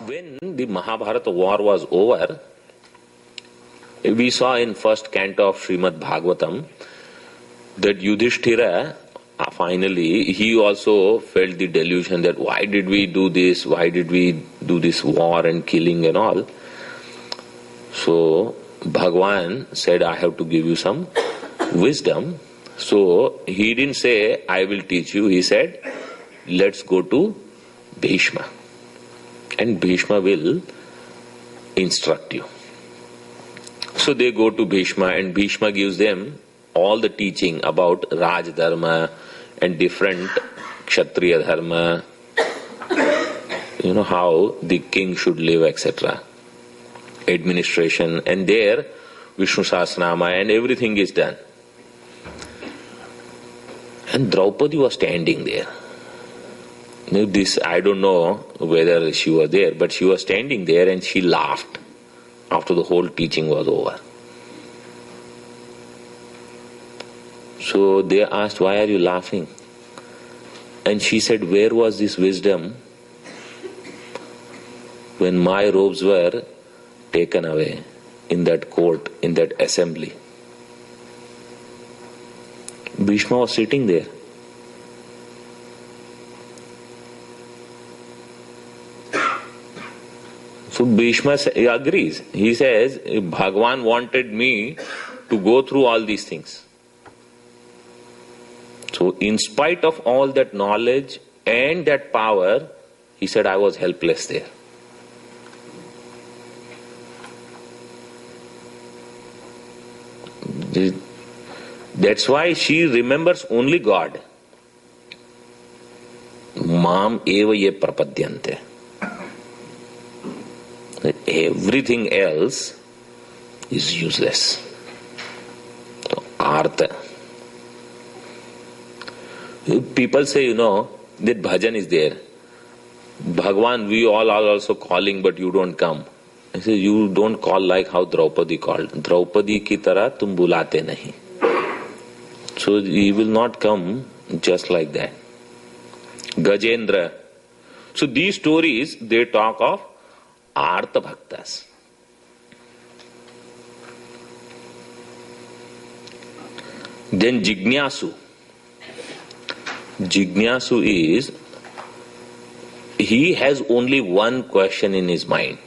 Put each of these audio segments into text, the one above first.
When the Mahabharata war was over, we saw in first canto of Srimad Bhagavatam that Yudhishthira, finally, he also felt the delusion that why did we do this, why did we do this war and killing and all. So Bhagwan said, I have to give you some wisdom. So he didn't say, I will teach you. He said, let's go to Bhishma. And Bhishma will instruct you. So they go to Bhishma and Bhishma gives them all the teaching about Raj Dharma and different Kshatriya Dharma, how the king should live, etc. Administration, and there Vishnu Sahasranama and everything is done. And Draupadi was standing there. This, I don't know whether she was there, but she was standing there and she laughed after the whole teaching was over. So they asked, why are you laughing? And she said, where was this wisdom when my robes were taken away in that court, in that assembly? Bhishma was sitting there. So Bhishma agrees. He says, Bhagwan wanted me to go through all these things. So in spite of all that knowledge and that power, he said, I was helpless there. That's why she remembers only God. Mam eva ye prapadyante. Everything else is useless. So, artha. People say, that bhajan is there. Bhagwan, we all are also calling, but you don't come. I say, you don't call like how Draupadi called. Draupadi ki tarah tum bulate nahi. So he will not come just like that. Gajendra. So these stories, they talk of Artha Bhaktas. Then Jignasu. Jignasu is, he has only one question in his mind.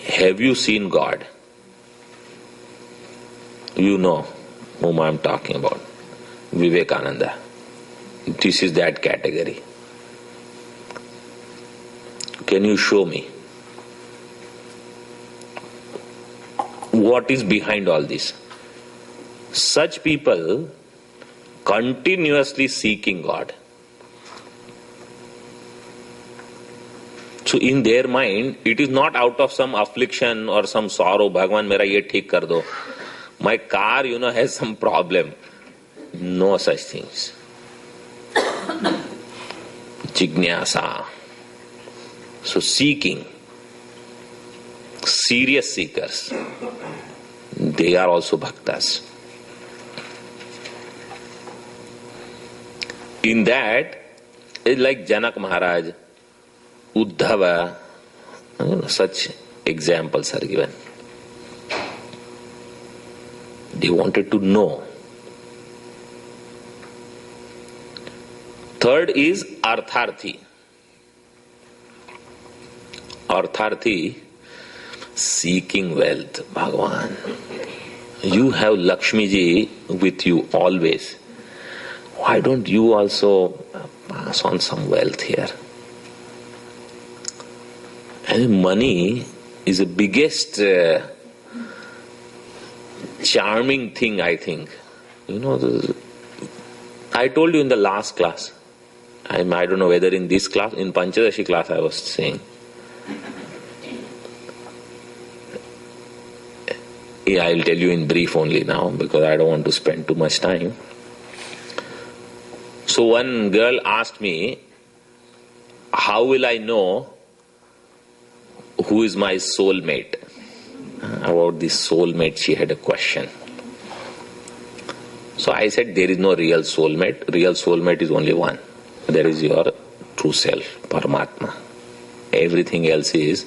Have you seen God? You know whom I am talking about. Vivekananda. This is that category. Can you show me? What is behind all this? Such people continuously seeking God. So in their mind, it is not out of some affliction or some sorrow, Bhagwan mera ye theek kar do. My car, has some problem. No such things. Jignyasa. So seeking. Serious seekers. They are also bhaktas. In that, it's like Janak Maharaj, Uddhava, such examples are given. They wanted to know. Third is Artharthi. Artharthi, seeking wealth. Bhagwan, you have Lakshmi ji with you always. Why don't you also pass on some wealth here? And money is the biggest charming thing, I think. I told you in the last class. I don't know whether in this class, in Panchadashi class I was saying. Yeah, I'll tell you in brief only now because I don't want to spend too much time. So one girl asked me, how will I know who is my soulmate? About this soulmate, she had a question. So I said, there is no real soulmate. Real soulmate is only one. There is your true self, Paramatma. Everything else is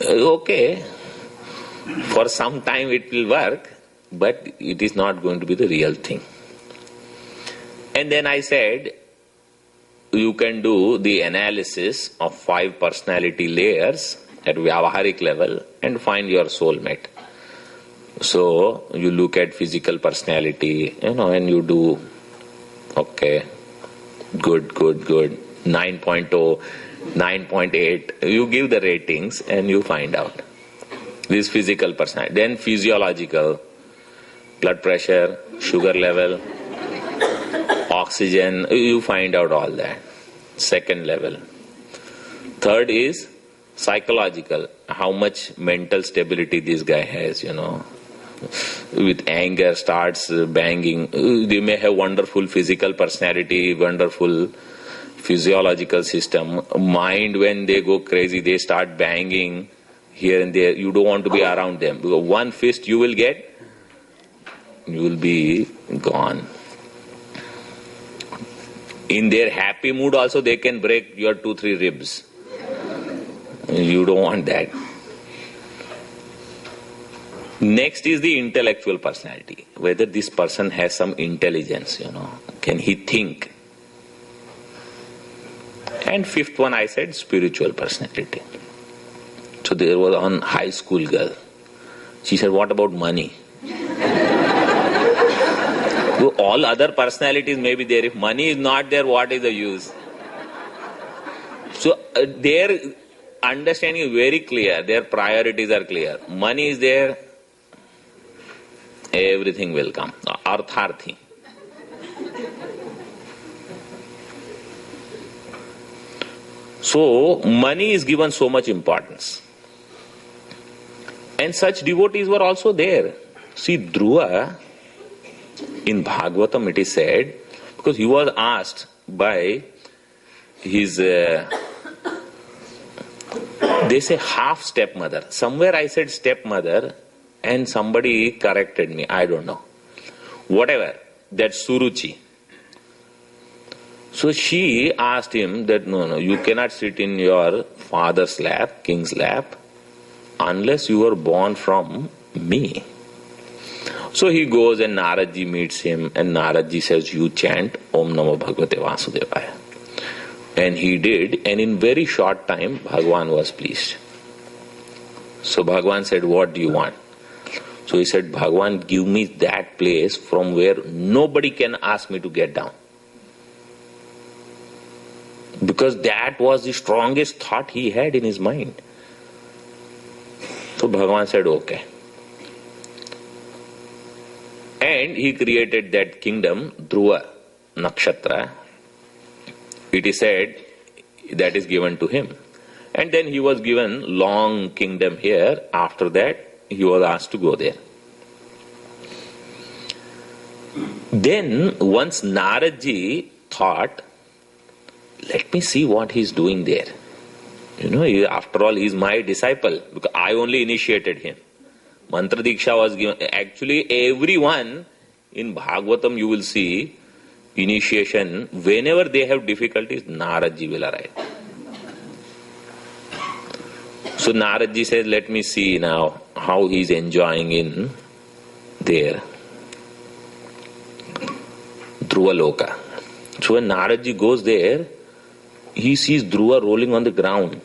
okay. For some time it will work, but it is not going to be the real thing. And then I said, you can do the analysis of 5 personality layers at Vyavaharik level and find your soulmate. So you look at physical personality, and you do, okay, good, 9.0, 9.8. You give the ratings and you find out. This physical personality. Then physiological, blood pressure, sugar level, oxygen, you find out all that. Second level. Third is psychological, how much mental stability this guy has, With anger starts banging. They may have wonderful physical personality, wonderful physiological system. Mind, when they go crazy, they start banging here and there. You don't want to be around them. Because one fist you will get, you will be gone. In their happy mood also, they can break your 2-3 ribs. You don't want that. Next is the intellectual personality. Whether this person has some intelligence, Can he think? And fifth one, I said, spiritual personality. So there was one high school girl. She said, what about money? All other personalities may be there. If money is not there, what is the use? So their understanding is very clear. Their priorities are clear. Money is there, everything will come. Artharthi. So money is given so much importance. And such devotees were also there. See, Dhruva, in Bhagavatam it is said, because he was asked by his, they say half stepmother. Somewhere I said stepmother and somebody corrected me, I don't know. Whatever, that Suruchi. So she asked him that, no, you cannot sit in your father's lap, king's lap, unless you were born from me. So he goes and Naradji meets him and Naradji says, you chant Om Namo Bhagavate Vasudevaya. And he did, and in very short time Bhagavan was pleased. So Bhagavan said, what do you want? So he said, Bhagavan, give me that place from where nobody can ask me to get down. Because that was the strongest thought he had in his mind. So Bhagavan said, okay. And he created that kingdom, Dhruva Nakshatra. It is said that is given to him. And then he was given long kingdom here. After that, he was asked to go there. Then once Naradji thought, let me see what he's doing there. After all, he's my disciple, because I only initiated him. Mantra Diksha was given. Actually, everyone in Bhagavatam you will see initiation, whenever they have difficulties, Naradji will arrive. So Naradji says, let me see now how he is enjoying in there. Dhruva Loka. So when Naradji goes there, he sees Dhruva rolling on the ground.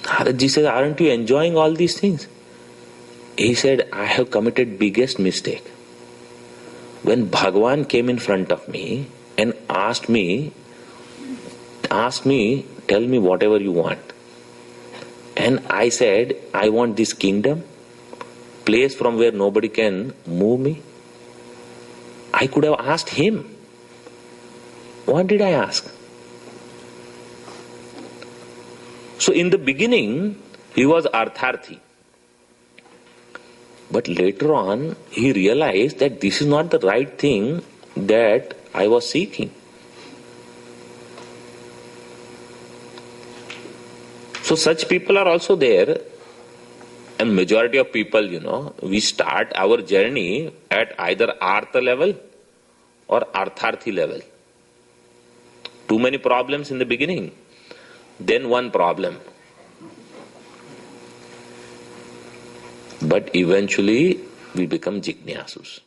Naradji says, aren't you enjoying all these things? He said, I have committed biggest mistake. When Bhagavan came in front of me and asked me, tell me whatever you want. And I said, I want this kingdom, place from where nobody can move me. I could have asked him. What did I ask? So in the beginning, he was Artharthi. But later on, he realized that this is not the right thing that I was seeking. So such people are also there. And majority of people, we start our journey at either Artha level or Artharthi level. Too many problems in the beginning. Then one problem. But eventually we become jignasus.